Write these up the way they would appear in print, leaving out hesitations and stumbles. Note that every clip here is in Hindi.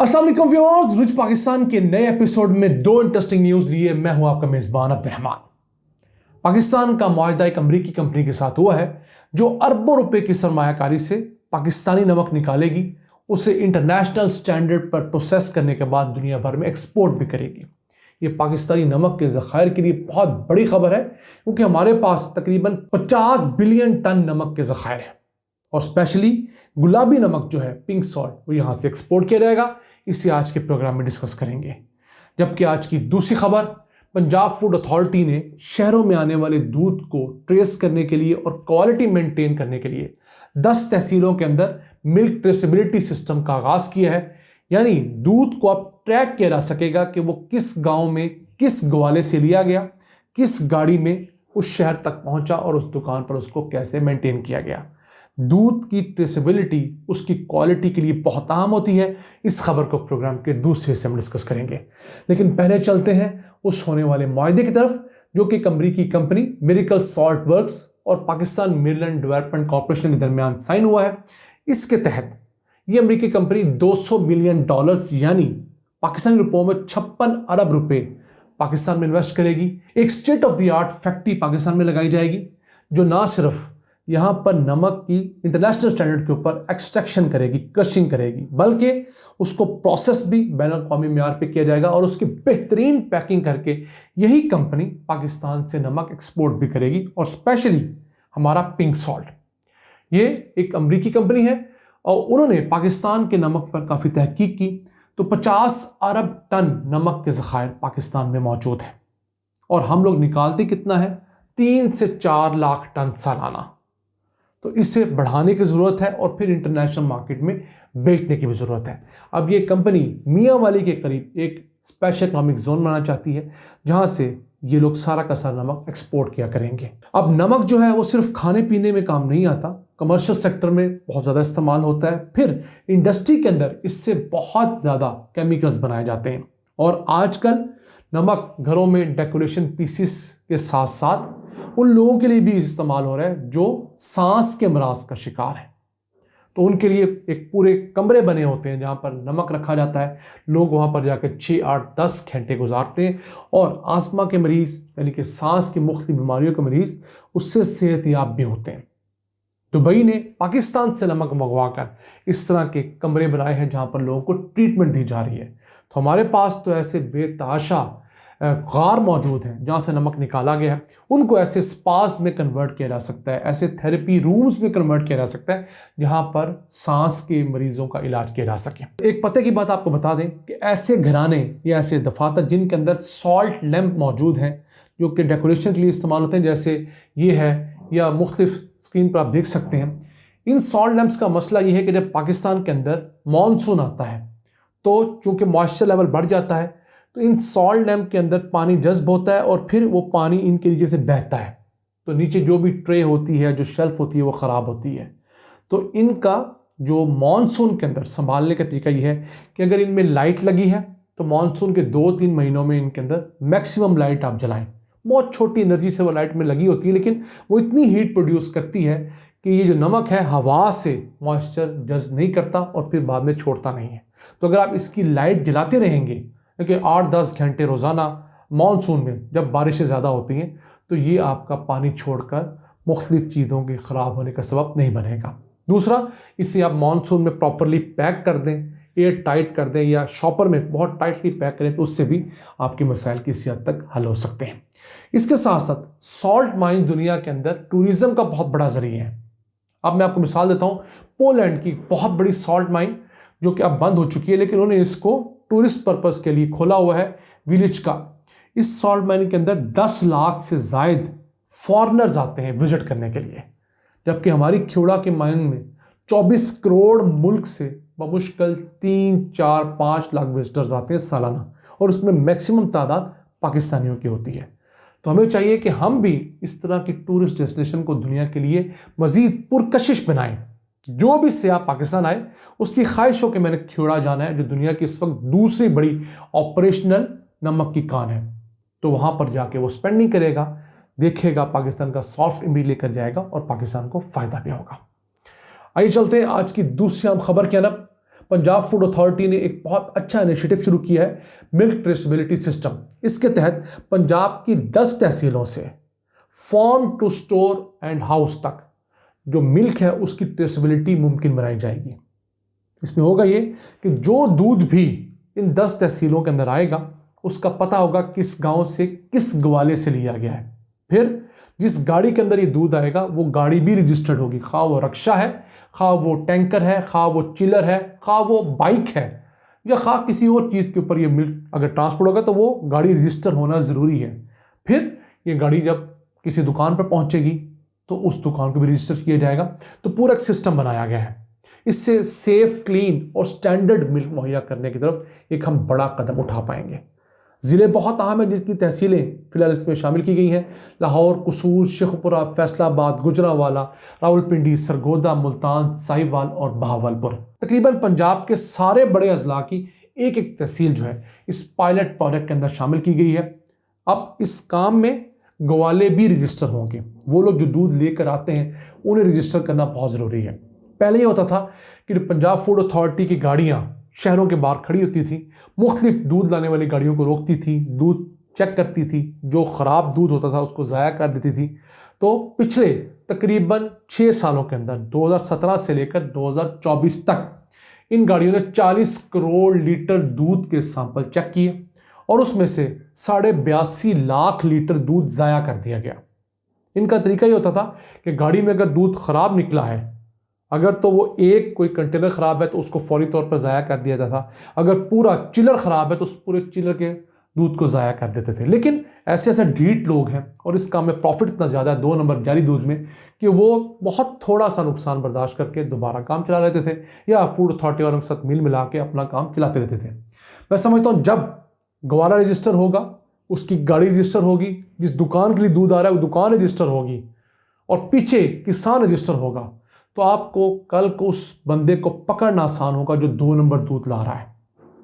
अस्सलाम वालेकुम व्यूअर्स, रिच पाकिस्तान के नए एपिसोड में दो इंटरेस्टिंग न्यूज़ लिए मैं हूं आपका मेज़बान अब्दुर्रहमान। पाकिस्तान का मुआहदा एक अमरीकी कंपनी के साथ हुआ है जो अरबों रुपए की सरमायाकारी से पाकिस्तानी नमक निकालेगी, उसे इंटरनेशनल स्टैंडर्ड पर प्रोसेस करने के बाद दुनिया भर में एक्सपोर्ट भी करेगी। ये पाकिस्तानी नमक के ज़खायर के लिए बहुत बड़ी खबर है क्योंकि हमारे पास तकरीबन 50 बिलियन टन नमक के ज़खायर हैं और स्पेशली गुलाबी नमक जो है पिंक सॉल्ट वो यहाँ से एक्सपोर्ट किया जाएगा। इसे आज के प्रोग्राम में डिस्कस करेंगे। जबकि आज की दूसरी खबर, पंजाब फूड अथॉरिटी ने शहरों में आने वाले दूध को ट्रेस करने के लिए और क्वालिटी मेंटेन करने के लिए 10 तहसीलों के अंदर मिल्क ट्रेसेबिलिटी सिस्टम का आगाज किया है। यानी दूध को अब ट्रैक किया जा सकेगा कि वो किस गांव में किस ग्वाले से लिया गया, किस गाड़ी में उस शहर तक पहुंचा और उस दुकान पर उसको कैसे मेंटेन किया गया। दूध की ट्रेसेबिलिटी उसकी क्वालिटी के लिए बहुत अहम होती है। इस खबर को प्रोग्राम के दूसरे हिस्से में डिस्कस करेंगे, लेकिन पहले चलते हैं उस होने वाले मुआहदे की तरफ जो कि अमरीकी कंपनी मिरेकल सॉल्ट वर्क्स और पाकिस्तान मिनरल डेवलपमेंट कॉर्पोरेशन के दरमियान साइन हुआ है। इसके तहत ये अमरीकी कंपनी $200 मिलियन यानी पाकिस्तानी रुपयों में 56 अरब रुपए पाकिस्तान में इन्वेस्ट करेगी। एक state of the art factory Pakistan में लगाई जाएगी जो ना सिर्फ यहाँ पर नमक की इंटरनेशनल स्टैंडर्ड के ऊपर एक्सट्रैक्शन करेगी, क्रशिंग करेगी, बल्कि उसको प्रोसेस भी बैन अवी मेयार पे किया जाएगा और उसकी बेहतरीन पैकिंग करके यही कंपनी पाकिस्तान से नमक एक्सपोर्ट भी करेगी और स्पेशली हमारा पिंक सॉल्ट। ये एक अमरीकी कंपनी है और उन्होंने पाकिस्तान के नमक पर काफ़ी तहकीक की तो 50 अरब टन नमक के ज़खायर पाकिस्तान में मौजूद है और हम लोग निकालते कितना है, 3 से 4 लाख टन सालाना। तो इसे बढ़ाने की ज़रूरत है और फिर इंटरनेशनल मार्केट में बेचने की भी ज़रूरत है। अब ये कंपनी मियाँ वाली के करीब एक स्पेशल इकोनॉमिक जोन बनाना चाहती है जहाँ से ये लोग सारा का सारा नमक एक्सपोर्ट किया करेंगे। अब नमक जो है वो सिर्फ खाने पीने में काम नहीं आता, कमर्शियल सेक्टर में बहुत ज़्यादा इस्तेमाल होता है, फिर इंडस्ट्री के अंदर इससे बहुत ज़्यादा केमिकल्स बनाए जाते हैं और आजकल नमक घरों में डेकोरेशन पीसीस के साथ साथ उन लोगों के लिए भी इस्तेमाल हो रहा है जो सांस के अमराज का शिकार है। तो उनके लिए एक पूरे कमरे बने होते हैं जहाँ पर नमक रखा जाता है। लोग वहाँ पर जाकर 6, 8, 10 घंटे गुजारते हैं और आस्थमा के मरीज़ यानी कि सांस की मुख्तलिफ बीमारियों के मरीज़ उससे सेहतयाब भी होते हैं। दुबई ने पाकिस्तान से नमक मंगवाकर इस तरह के कमरे बनाए हैं जहाँ पर लोगों को ट्रीटमेंट दी जा रही है। तो हमारे पास तो ऐसे बेतहाशा गार मौजूद हैं जहाँ से नमक निकाला गया है, उनको ऐसे स्पास में कन्वर्ट किया जा सकता है, ऐसे थेरेपी रूम्स में कन्वर्ट किया जा सकता है जहाँ पर सांस के मरीजों का इलाज किया जा सके। एक पते की बात आपको बता दें कि ऐसे घराने या ऐसे दफातर जिनके अंदर सॉल्ट लैंप मौजूद हैं जो कि डेकोरेशन के लिए इस्तेमाल होते हैं, जैसे ये है या मुख्तलिफ स्क्रीन पर आप देख सकते हैं, इन सॉल्ट लैंप्स का मसला ये है कि जब पाकिस्तान के अंदर मानसून आता है तो चूँकि मॉइस्चर लेवल बढ़ जाता है तो इन सॉल्ट लैम्प के अंदर पानी जज्ब होता है और फिर वो पानी इनके नीचे से बहता है तो नीचे जो भी ट्रे होती है, जो शेल्फ होती है, वो ख़राब होती है। तो इनका जो मानसून के अंदर संभालने का तरीका ये है कि अगर इनमें लाइट लगी है तो मानसून के 2-3 महीनों में इनके अंदर मैक्सिमम लाइट आप जलाएं। बहुत छोटी एनर्जी से वो लाइट में लगी होती है लेकिन वो इतनी हीट प्रोड्यूस करती है कि ये जो नमक है हवा से मॉइस्चर जज्ब नहीं करता और फिर बाद में छोड़ता नहीं है। तो अगर आप इसकी लाइट जलाते रहेंगे कि 8-10 घंटे रोज़ाना मानसून में जब बारिशें ज़्यादा होती हैं तो ये आपका पानी छोड़कर मुख्तलिफ चीज़ों के ख़राब होने का सबब नहीं बनेगा। दूसरा, इसे आप मानसून में प्रॉपरली पैक कर दें, एयर टाइट कर दें या शॉपर में बहुत टाइटली पैक करें तो उससे भी आपके मसाइल किसी हद तक हल हो सकते हैं। इसके साथ साथ सॉल्ट माइन दुनिया के अंदर टूरिज़म का बहुत बड़ा ज़रिया है। अब मैं आपको मिसाल देता हूँ, पोलैंड की बहुत बड़ी सॉल्ट माइन जो कि अब बंद हो चुकी है लेकिन उन्होंने इसको टूरिस्ट पर्पस के लिए खोला हुआ है, विलेज का। इस सॉल्ट माइन के अंदर 10 लाख से ज़ायद फॉरेनर्स आते हैं विजिट करने के लिए, जबकि हमारी ख्योड़ा के माइन में 24 करोड़ मुल्क से बमुश्किल 3, 4, 5 लाख विजिटर्स आते हैं सालाना और उसमें मैक्सिमम तादाद पाकिस्तानियों की होती है। तो हमें चाहिए कि हम भी इस तरह की टूरिस्ट डेस्टिनेशन को दुनिया के लिए मज़ीद पुरकशिश बनाएं। जो भी सयाह पाकिस्तान आए उसकी ख्वाहिश हो कि मैंने ख्योड़ा जाना है जो दुनिया की इस वक्त दूसरी बड़ी ऑपरेशनल नमक की कान है, तो वहाँ पर जाके वो स्पेंडिंग करेगा, देखेगा, पाकिस्तान का सॉफ्ट इमेज लेकर जाएगा और पाकिस्तान को फ़ायदा भी होगा। आइए चलते हैं आज की दूसरी अहम खबर की तरफ। पंजाब फूड अथॉरिटी ने एक बहुत अच्छा इनिशिएटिव शुरू किया है, मिल्क ट्रेसेबिलिटी सिस्टम। इसके तहत पंजाब की 10 तहसीलों से farm to store and house तक जो मिल्क है उसकी ट्रेसेबिलिटी मुमकिन बनाई जाएगी। इसमें होगा ये कि जो दूध भी इन 10 तहसीलों के अंदर आएगा उसका पता होगा किस गांव से किस ग्वाले से लिया गया है। फिर जिस गाड़ी के अंदर ये दूध आएगा वो गाड़ी भी रजिस्टर्ड होगी, खा वो रक्षा है, खा वो टैंकर है, खा वो चिलर है, खा वो बाइक है, या खा किसी और चीज़ के ऊपर ये मिल्क अगर ट्रांसपोर्ट होगा तो वो गाड़ी रजिस्टर होना ज़रूरी है। फिर ये गाड़ी जब किसी दुकान पर पहुंचेगी तो उस दुकान को भी रजिस्टर किया जाएगा। तो पूरा एक सिस्टम बनाया गया है। इससे सेफ, क्लीन और स्टैंडर्ड मिल्क मुहैया करने की तरफ एक हम बड़ा कदम उठा पाएंगे। ज़िले बहुत अहम हैं जिसकी तहसीलें फिलहाल इसमें शामिल की गई हैं। लाहौर, कसूर, शेखपुरा, फैसलाबाद, गुजरांवाला, रावलपिंडी, सरगोदा, मुल्तान, साहिवाल और बहावलपुर। तकरीबन पंजाब के सारे बड़े अजला की एक एक तहसील जो है इस पायलट प्रोजेक्ट के अंदर शामिल की गई है। अब इस काम में ग्वाले भी रजिस्टर होंगे। वो लोग जो दूध लेकर आते हैं उन्हें रजिस्टर करना बहुत ज़रूरी है। पहले ये होता था कि पंजाब फूड अथॉरिटी की गाड़ियाँ शहरों के बाहर खड़ी होती थी, मुख्तलिफ दूध लाने वाली गाड़ियों को रोकती थी, दूध चेक करती थी, जो ख़राब दूध होता था उसको ज़ाया कर देती थी। तो पिछले तकरीबन 6 सालों के अंदर 2017 से लेकर 2024 तक इन गाड़ियों ने 40 करोड़ लीटर दूध के सैंपल चेक किए और उसमें से 82.5 लाख लीटर दूध ज़ाया कर दिया गया। इनका तरीका ये होता था कि गाड़ी में अगर दूध ख़राब निकला है, अगर तो वो एक कोई कंटेनर ख़राब है तो उसको फौरी तौर पर ज़ाया कर दिया जाता था। अगर पूरा चिलर ख़राब है तो उस पूरे चिलर के दूध को ज़ाया कर देते थे। लेकिन ऐसे ऐसे ढीठ लोग हैं और इस काम में प्रॉफिट इतना ज़्यादा है 2 नंबर जारी दूध में कि वो बहुत थोड़ा सा नुकसान बर्दाश्त करके दोबारा काम चला लेते थे या फूड अथॉरिटी वालों के साथ मिल मिला के अपना काम चलाते रहते थे। मैं समझता हूँ जब ग्वाला रजिस्टर होगा, उसकी गाड़ी रजिस्टर होगी, जिस दुकान के लिए दूध आ रहा है वो दुकान रजिस्टर होगी और पीछे किसान रजिस्टर होगा, तो आपको कल को उस बंदे को पकड़ना आसान होगा जो 2 नंबर दूध ला रहा है।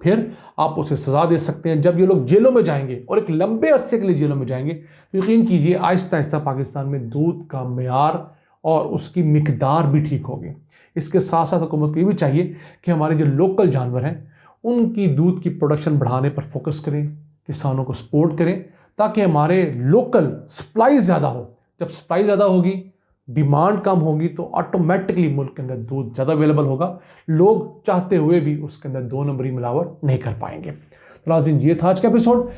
फिर आप उसे सज़ा दे सकते हैं। जब ये लोग जेलों में जाएंगे और एक लंबे अरसे के लिए जेलों में जाएंगे तो यकीन कीजिए आहिस्ता आहिस्ता पाकिस्तान में दूध का मेयार और उसकी मिकदार भी ठीक होगी। इसके साथ साथ हुकूमत को ये भी चाहिए कि हमारे जो लोकल जानवर हैं उनकी दूध की प्रोडक्शन बढ़ाने पर फोकस करें, किसानों को सपोर्ट करें ताकि हमारे लोकल सप्लाई ज़्यादा हो। जब सप्लाई ज़्यादा होगी, डिमांड कम होगी तो ऑटोमेटिकली मुल्क के अंदर दूध ज़्यादा अवेलेबल होगा। लोग चाहते हुए भी उसके अंदर 2 नंबरी मिलावट नहीं कर पाएंगे। तो नाज़रीन, ये था आज का एपिसोड।